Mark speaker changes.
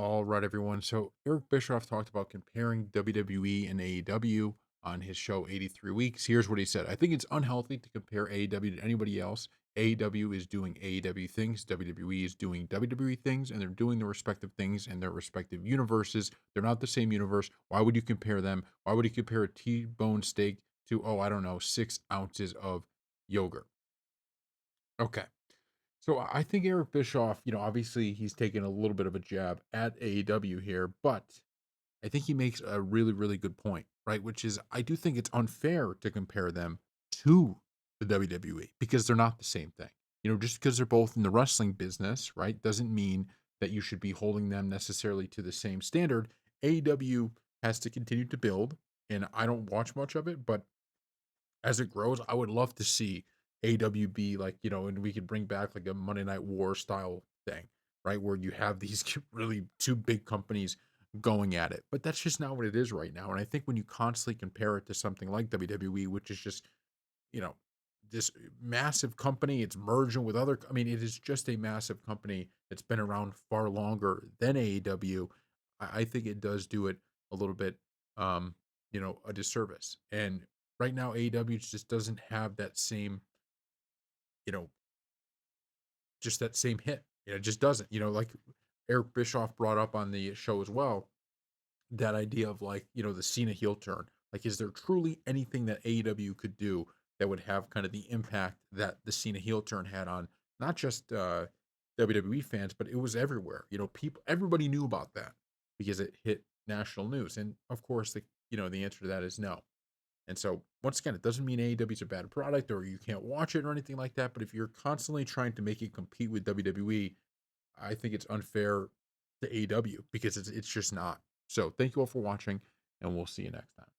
Speaker 1: All right, everyone. So Eric Bischoff talked about comparing WWE and AEW on his show 83 Weeks. Here's what he said. I think it's unhealthy to compare AEW to anybody else. AEW is doing AEW things, WWE is doing WWE things, and they're doing the respective things in their respective universes. They're not the same universe. Why would you compare them? Why would you compare a T-bone steak to, oh, I don't know, 6 ounces of yogurt? Okay. So I think Eric Bischoff, obviously he's taken a little bit of a jab at AEW here, but I think he makes a really, really good point, right? Which is I do think it's unfair to compare them to the WWE because they're not the same thing. Just because they're both in the wrestling business, right, doesn't mean that you should be holding them necessarily to the same standard. AEW has to continue to build, and I don't watch much of it, but as it grows, I would love to see AWB like, and we could bring back like a Monday Night War style thing, right? Where you have these really two big companies going at it. But that's just not what it is right now. And I think when you constantly compare it to something like WWE, which is just, you know, this massive company, it's merging with other, I mean, it is just a massive company that's been around far longer than AEW. I think it does do it a little bit, a disservice. And right now, AEW just doesn't have that same, you know, just that same hit. It just doesn't. Like Eric Bischoff brought up on the show as well, that idea of like, the Cena heel turn. Like, is there truly anything that AEW could do that would have kind of the impact that the Cena heel turn had on not just WWE fans, but it was everywhere. Everybody knew about that because it hit national news. And of course, the answer to that is no. And so, once again, it doesn't mean AEW is a bad product or you can't watch it or anything like that. But if you're constantly trying to make it compete with WWE, I think it's unfair to AEW because it's just not. So, thank you all for watching, and we'll see you next time.